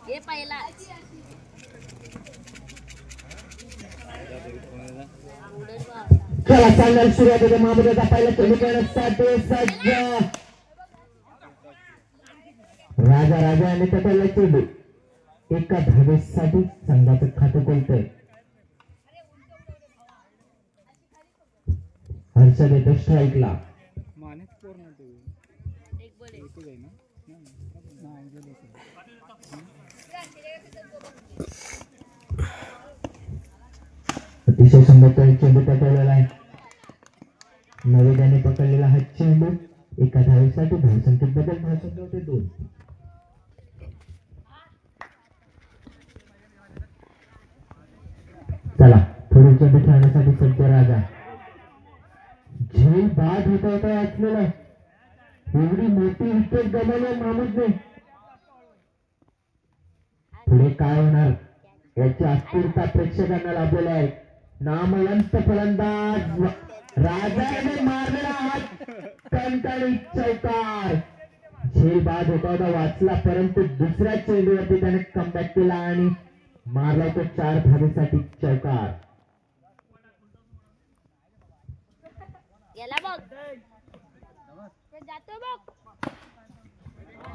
हे पहिला चला चांगला सुरुवात होते महाबुद्याचा पहिला चेंडू खेळण्यासाठी सज्ज राजा राजा आणि त्या पहिला चेंडू एका धावेसाठी संघाचं खातं खोलतंय. हर्षद येतो स्ट्राईकला. अतिशय सुंदर चेंडू पटवलेला आहे. नवेद्याने पकडलेला हा चेंडू एका धावेसाठी धावसंख्येत बदल धावसंख्या होते 2. चला पुढे चेंडू खेळण्यासाठी सज्ज राजा. झेल बाद होता होता असलेला एवढी मोठी विकेट गमावली मामूदने. पुढे काय होणार याची आतुरता प्रेक्षकांना लाभलेली आहे. नामवंत फलंदाज राजाने मारलेला हात कणकणी चौकार. झेल बाद होता होता वाचला परंतु दुसऱ्या चेंडूवरती त्याने कमबॅक केला आणि मारला तो 4 धावेसाठी चौकार.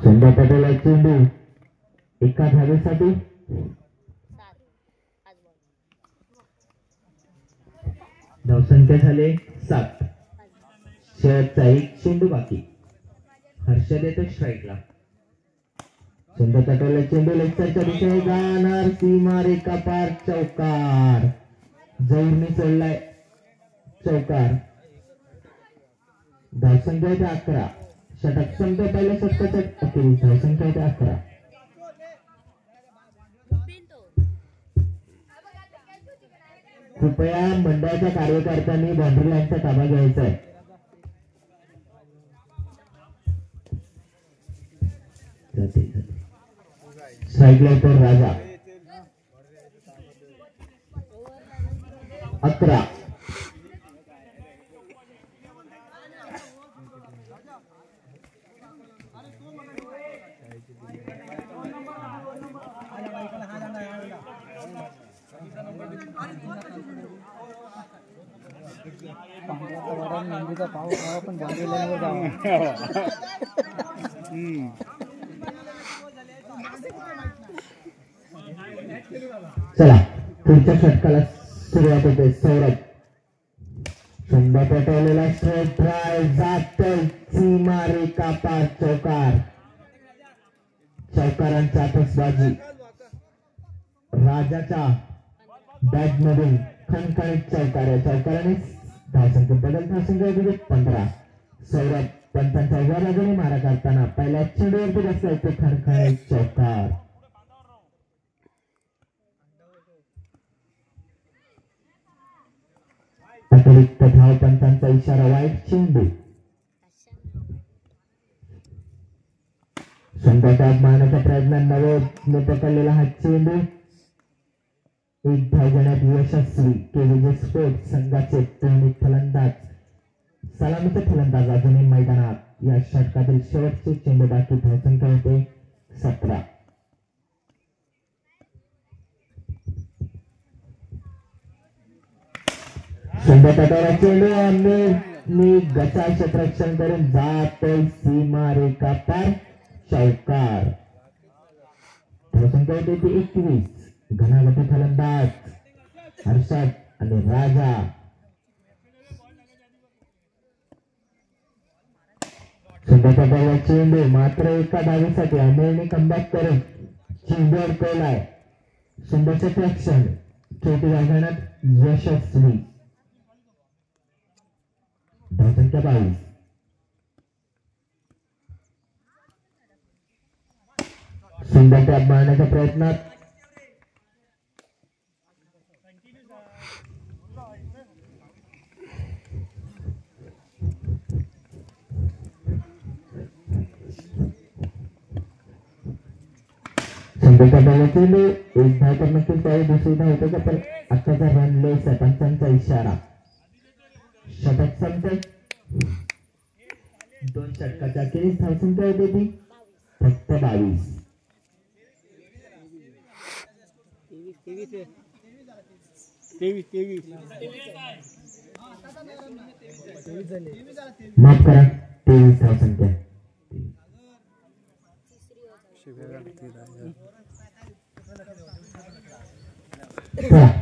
संध्या पटेल चेंडू एका धावेसाठी धावसंख्या झाले 7. शेवटचा एक चेंडू बाकी. हर्षद येतो स्ट्राईकला. संध्या पटेल चेंडू लेगच्या दिशेने जाणार सीमा रेखा पार चौकार. जौरने सोडलाय चौकार. धावसंख्या येते 11. षटक संख्या पहिल्या षटकाच्या अखेरीस धावसंख्या येते 11. कृपया मंडळाच्या कार्यकर्त्यांनी बाउंड्री लाईनचा ताबा घ्यायचा आहे. स्ट्राईकला तर राजा 11. चला पुढच्या षटकाला सुरुवात होते. सौरभ संध्या पटवलेला स्ट्रेट ड्राय जातोय सीमा रेखा पार चौकार. चौकारांची आतषबाजी. राजाच्या बॅट मधून खणखणीत चौकार आहे. चौकाराने धावसंख्या बदल धावसंख्या 15. सौरभ पंतांच्या उभ्या बाजूने मारा करताना पहिल्या चेंडूवरती बसलाय तो खणखणीत चौकार. अतिरिक्त धाव पंतांचा इशारा. वाईट चेंडू. संघाचा मारण्याचा प्रयत्न नवोदने पकडलेला हा चेंडू एक धाव घेण्यात यशस्वी. केविजे स्पोर्ट्स संघाचे दोन्ही फलंदाज सलामीचे फलंदाज अजूनही मैदानात. या षटकातील शेवटचे चेंडू बाकी. धावसंख्या होते 17. संध्या पटवला चेंडू आणि गचा क्षेत्ररक्षण करून जातोय सीमा रेखा पार चौकार. धावसंख्या होते 21. घनागती फलंदाज हर्षद आणि राजा. संध्या पटवला चेंडू मात्र एका धावेसाठी अनिलने कमबॅक करून चेंडू अडकवलाय. संध्या क्षेत्ररक्षण छोटी गाठण्यात यशस्वी. धावसंख्या 22. संध्या टॅप मारण्याच्या प्रयत्नात संध्याच्या बॅलेचेंडू एक धाव तर नक्कीच त्यावेळी दुसरी धाव होतं पण आत्ताचा रन लेस आहे. पंचांचा इशारा. षटक संपतंय. 2 षटकाच्या अखेरीस धावसंख्या होती ती फक्त 22. माफ करा 23 धावसंख्या.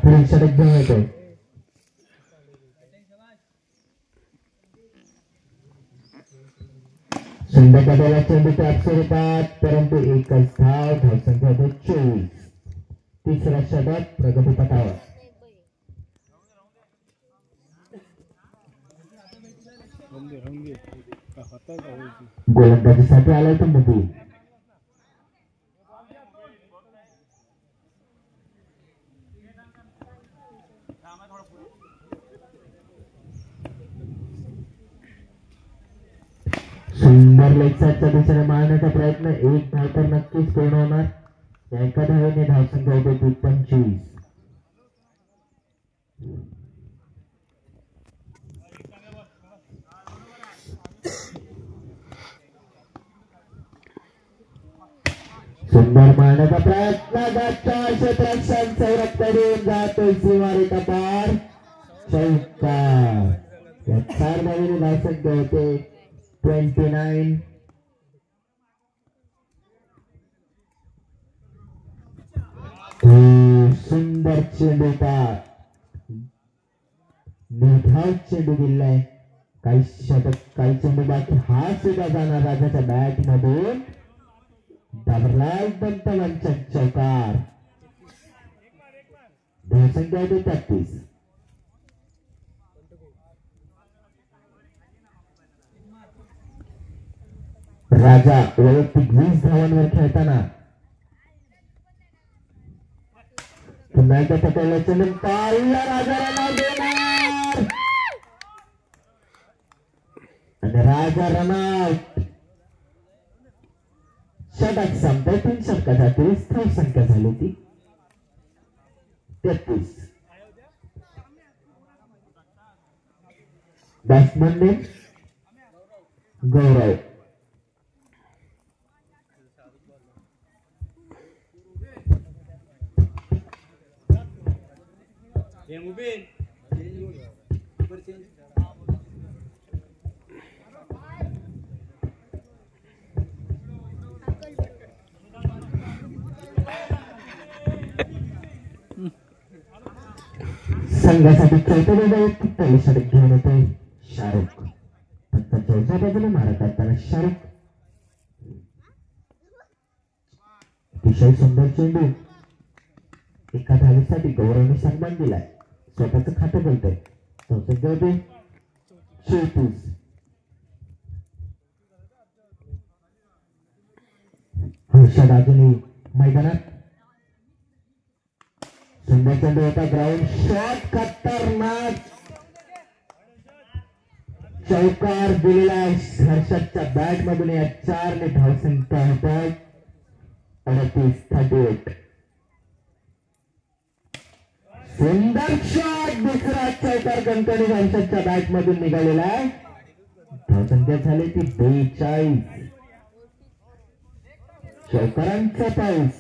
पुढील षटक घेऊन येतोय. सुंदर पदाला चेंडू टॅप स्वरूपात, परंतु एकच धाव. धावसंख्या 24. तिसरा षटक प्रगतीपथावर. गोलंदाजीसाठी आलाय तो मोठी. सुंदर लेग साईडच्या दिशेने मारण्याचा प्रयत्न. एक धाव तर नक्कीच पूर्ण होणार. एका धावेने धावसंख्या होते 25. सुंदर मारण्याचा प्रयत्न. क्षेत्ररक्षण संरक्षण जातोय सीमारेषा पार. चौकार. या 4 धावेने धावसंख्या होते 29. सुंदर चेंडू पार. निर्धाव चेंडू दिलाय. काही षटक, काही चेंडू बाकी. हा सुद्धा जाणार राजाच्या बॅट मधून. डाबरलाल दंतवांचा चौकार. धावसंख्या होते 33. राजा वैयक्तिक 20 धावांवर खेळताना पुन्हा एकदा पकडल्याच्या नंतर राजाला नाव देणार आणि राजा रनआउट. षटक संपते. 3 षटकासाठी धावसंख्या झाली ती 33. बॅट्समन ने गौरव. संघासाठी चौथ्या पहिली षटक घेऊन येतोय शाहरुख. फक्त चौथ्या बाजूने मारत असताना शाहरुख. अतिशय सुंदर चेंडू. एका धावेसाठी गौरवने सन्मान दिलाय. स्वतःच खातं बोलतोय. संसद 34. हर्षद अजूनही मैदानात. सुंदर चेंडू होता. Ground shot. खतरनाक चौकार दिलेला आहे हर्षदच्या बॅट मधून. या 4 ने धावसंख्या होतात 38. सुंदर शॉट. दुसरा चौकार कणकणी हर्षदच्या बॅट मधून निघालेला आहे. धावसंख्या झाली ती 42. चौकारांचा पाऊस.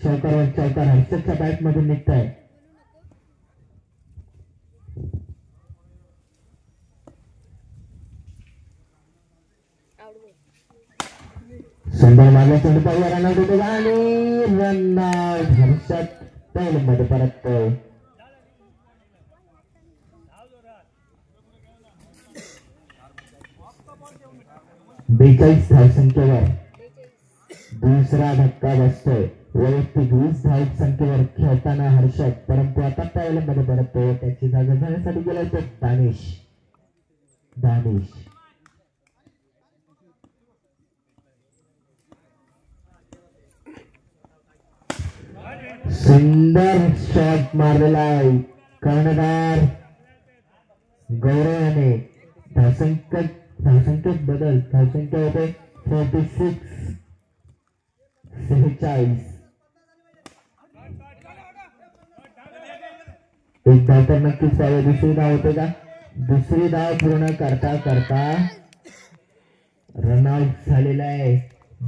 चौकार चौकार हर्षदच्या बॅट मधून निघताय. सुंदर मारला चेंडू पाहिजे. रनआउट होतो आणि रनआउट. हर्षद पहिल्यांमध्ये परततोय. 42 धावसंख्येवर दुसरा धक्का बसतोय. वैयक्तिक 20 धावसंख्येवर खेळताना हर्षद, परंतु आता पहिल्यांमध्ये परततोय. त्याची जागा घेण्यासाठी गेलाय तो दानिश. सुंदर शॉट मारलेला आहे कर्णधार गौरव याने. धावसंख्येत बदल. धावसंख्या होते 46. एक धाव तर नक्कीच पाहिजे. दुसरी धाव होते का? दुसरी धाव पूर्ण करता करता रनआउट झालेला आहे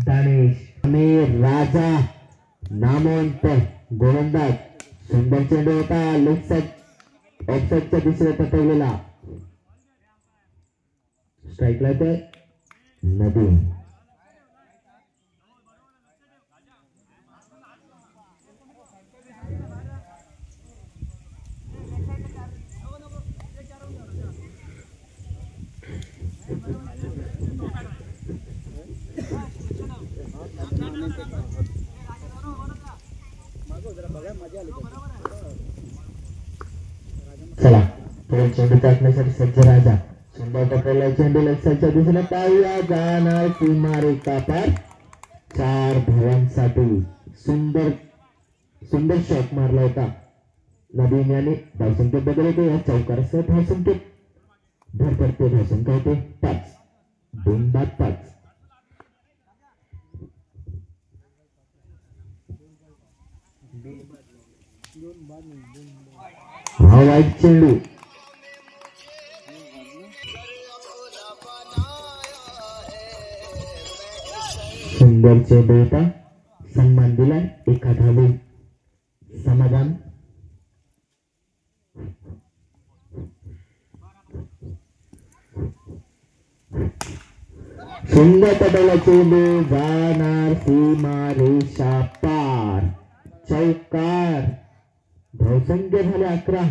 दानिश. आणि राजा नामवंत गोलंदाज सुंदर चेंडू होता लेफ्ट साइड ऑफ साइडच्या दिशेने पटवलेला स्ट्राईकला ते नदी चला पुढे चेंडू टाकण्यासाठी सज्ज राजा सुंदर टपलेला चेंडू लेफ्टच्या दिशेने पाहूया जाणार किनारे कापार 4 धावांसाठी सुंदर सुंदर शॉट मारला होता नवीन याने धावसंख्येत बदल होते या चौकारासह धावसंख्येत भर पडते धावसंख्या होते 5 2 बाद 5 हा वाईट चेंडू सुंदर चेंडू होता सन्मान दिला एका धावे समाधान सुंदर पटवला चेंडू जाणार सीमा रेषा पार चौकार धावसंख्या झाले 11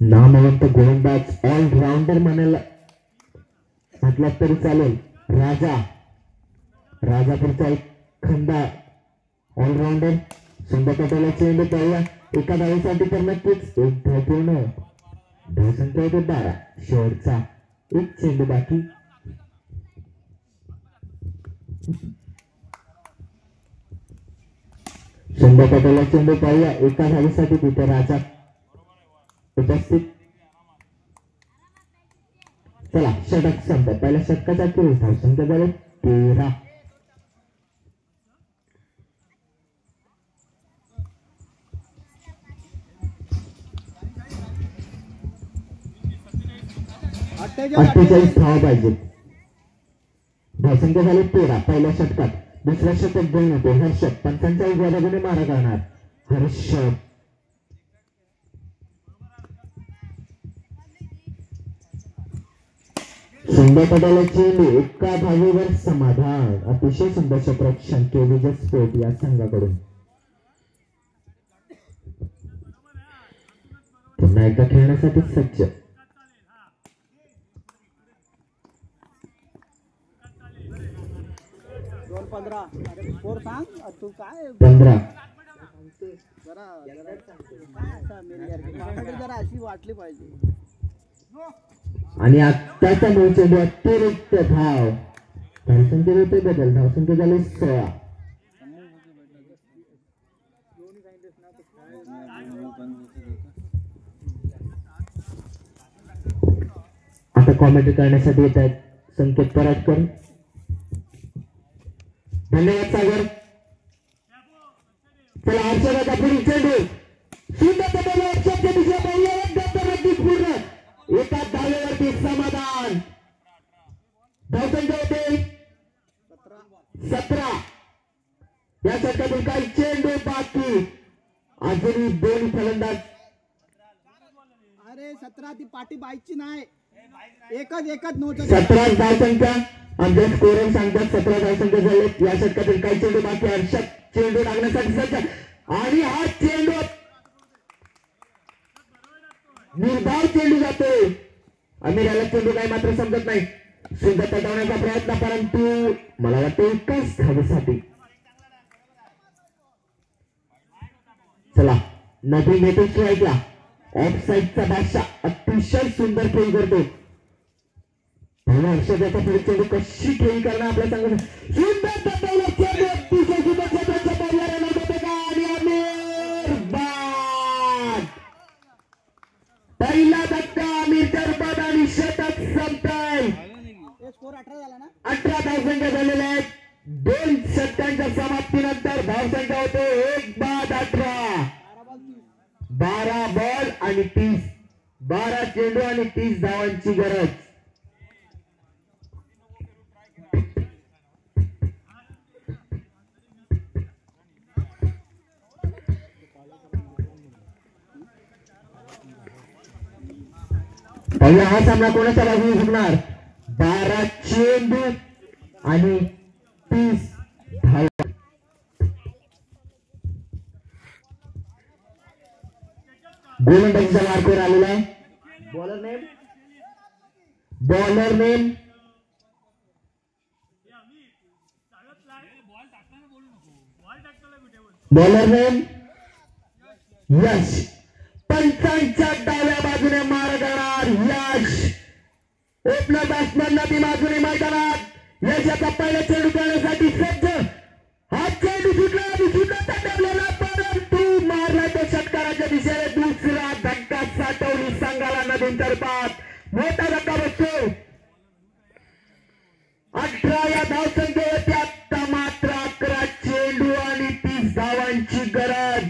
नामवंत गोलंदाज ऑलराऊंडर म्हणायला म्हटलं तरी चालेल राजापूरचा एक खंदा ऑलराऊंडर सुंदर पटवला चेंडू पाहूया एका धावेसाठी तर नक्कीच एक धाव पूर्ण धावसंख्या होते 12 शेवटचा एक चेंडू बाकी सुंदर पटवला चेंडू पाहूया एका धावेसाठी तिथे राजा उपस्थित चला षटक संपत पहिल्या षटकाच्या 23 धावसंख्या झाले 13 48 धावा पाहिजेत धावसंख्या झाली 13 पहिल्या षटकात दुसऱ्या षटक घेऊन होते हर्षद पंचांच्या उजव्या बाजूने मारा करणार हर्षद सुंदर पटाला चेंडू एका धावेवर समाधान अतिशय सुंदर क्षेत्ररक्षण केविजर स्पोर्ट या संघाकडून पुन्हा एकदा खेळण्यासाठी सज्ज 15 आणि आत्ताचा मूळ चेंडू अतिरिक्त धाव धावसंख्येत होते बदल धावसंख्या झाले 16 आता कॉमेंट्री करण्यासाठी येत आहेत संकेत पराडकर धन्यवाद सागर चला हर्षदाचा पुढील चेंडू सुंदर पटवला ऑप्शनच्या दिशेला पाहिजे एकदम नक्कीच पूर्ण एका धावेवरती समाधान धावसंख्या होते 17 या षटकातील काही चेंडू बाकी अजूनही 2 फलंदाज अरे 17 ती पाठी बाईची नाही एकच 17 धावसंख्या आमच्या स्कोरर सांगतात 17 धावसंख्या झाले या षटकातील काही चेंडू बाकी हर्षद चेंडू टाकण्यासाठी सज्ज आणि हा चेंडू निर्धाव चेंडू जातोय अमीराला चेंडू काय मात्र समजत नाही सुंदर पटवण्याचा प्रयत्न परंतु मला वाटतं एकाच धावेसाठी चला नवीन नेते स्ट्राईकला ऑफ साइडचा बादशाह अतिशय सुंदर खेळ करतो हर्षदाचा पुढे चेंडू कशी खेळी करणार आपल्या सांगून सुंदर पटवला चेंडू अतिशय सुंदर क्षेत्राच्या पर्यायाने होते का आणि आमिर बाद पहिला धक्का आमिरच्या रूपात आणि षटक संपताय स्कोर 18 झाला ना 18 धावसंख्या झालेल्या आहेत 2 षटकांच्या समाप्तीनंतर धावसंख्या होते 1 बाद 18 12 बॉल आणि 12 चेंडू आणि 30 धावांची गरज. पहिला हा सामना कोणाच्या बाजूने जिंकणार? 12 चेंडू आणि 30 धावा. गोलंदाजीचा मार्कर आलेला आहे. बॉलर नेम यश. पंचांच्या डाव्या बाजूने मारा जाणार यश. ओपनर बॅट्समन नदी बाजूने मैदानात. यश याचा पहिला चेंडू करण्यासाठी सज्ज. हा चेंडू सुटला तटवलेला, परंतु मारला तो षटकाराच्या दिशेने. दुसरा धक्का साठवली संघाला नदींतर्फात. मोठा धक्का बसतो. 18 या धावसंख्येवरती आता मात्र 11 चेंडू आणि 30 धावांची गरज.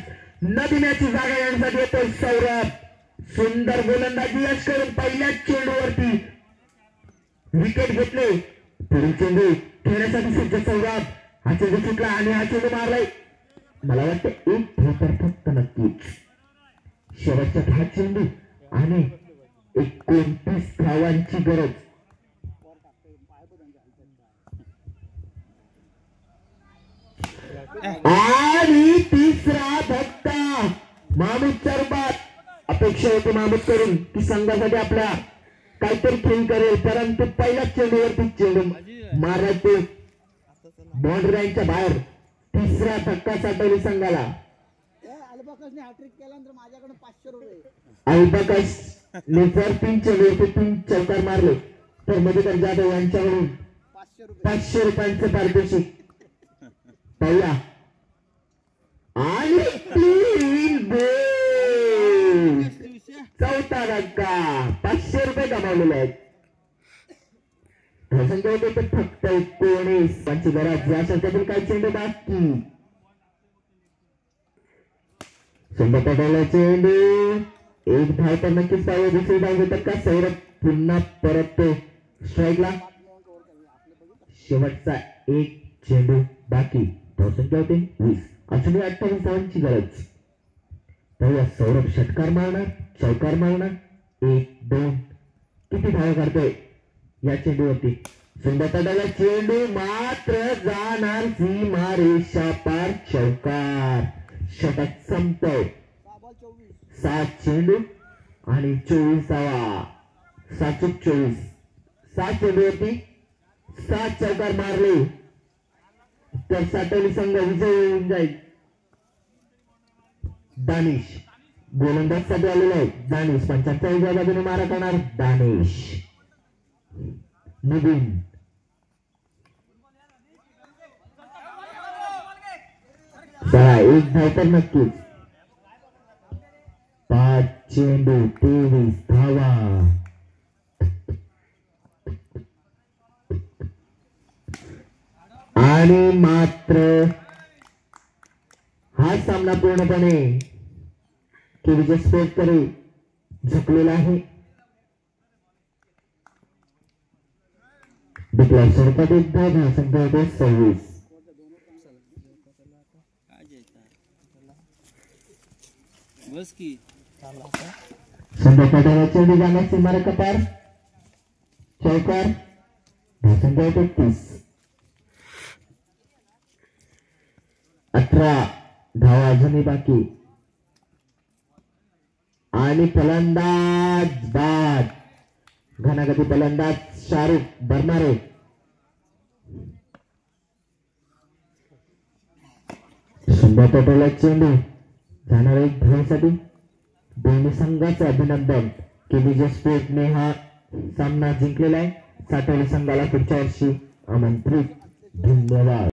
नदीण्याची जागा येण्यासाठी येतोय सौरभ. सुंदर गोलंदाजी यश करून पहिल्याच चेंडूवरती विकेट घेतले. पुढील चेंडू खेळण्यासाठी सज्ज सौरभ. हा चेंडू सुटला आणि हा चेंडू मारलाय. मला वाटतं एक धाव तर फक्त नक्कीच. शेवटचा हा चेंडू आणि 29 धावांची गरज. आणि तिसरा धक्का महमूदच्या रूपात. अपेक्षा होती महमूद करून की संघासाठी आपल्या काहीतरी खेळ करेल, परंतु पहिल्याच चेंडूवरती चेंडू मारला तो बाउंड्री लाईनच्या बाहेर. तिसरा धक्का साठवली संघाला. अल्बकसने हॅट्रिक केल्यानंतर माझ्याकडे 500 रुपये. अल्बकसने जर 3 चेंडूवरती 3 चौकार मारले तर मधुकर जाधव यांच्याकडून 500 रुपयांचे पारितोषिक. पहिला आणि 3 बोल. चौथा धक्का. 500 रुपये कमावलेले आहेत. धावसंख्या होते तर फक्त 19 ची गरज. या संख्येतील काही चेंडू बाकी. संबंधाला चेंडू. एक धाव तर नक्कीच पाहिजे. दुसरी धाव घेतात का सौरभ? पुन्हा परत तो स्ट्राईकला. शेवटचा एक चेंडू बाकी. धावसंख्या होते 20. अजूनही 28 धावांची गरज. पाहूया सौरभ षटकार मारणार, चौकार मारणार. 1 2 किती धावा काढतोय या चेंडूवरती? सुंदरताला चेंडू मात्र जाणार सीमारेषा पार. चौकार. षटक संपतोय. 7 चेंडू आणि 24 धावा. 7 चेंडूवरती 7 चौकार मारले तर साठवली संघ विजय होऊन जाईल. दानिश गोलंदाज साठी आलेला आहे. दानिश 75 या बाजूने मारा करणार. दानिश नितीन चला एक धाव तर नक्कीच. 5 चेंडू 23 धावा. आणि मात्र हा सामना पूर्णपणे केबीजे स्पोर्ट्सकडे झुकलेला आहे. डिक्लेअर स्वरूपात एक धाव. धावसंख्या होते 26. संध्याकाळच्या चेंडू जाणार सीमारेषा पार. चौकार. धावसंख्या होते 30. 18 धावा अजूनही बाकी. आणि फलंदाज बाद. घनागती फलंदाज शाहरुख भरणारे. संध्याकाळला चेंडू जाणार एक धावेसाठी. दोन्ही संघाचे अभिनंदन. केबीजे स्पोर्टने हा सामना जिंकलेला आहे. साठवली संघाला पुढच्या वर्षी आमंत्रित. धन्यवाद.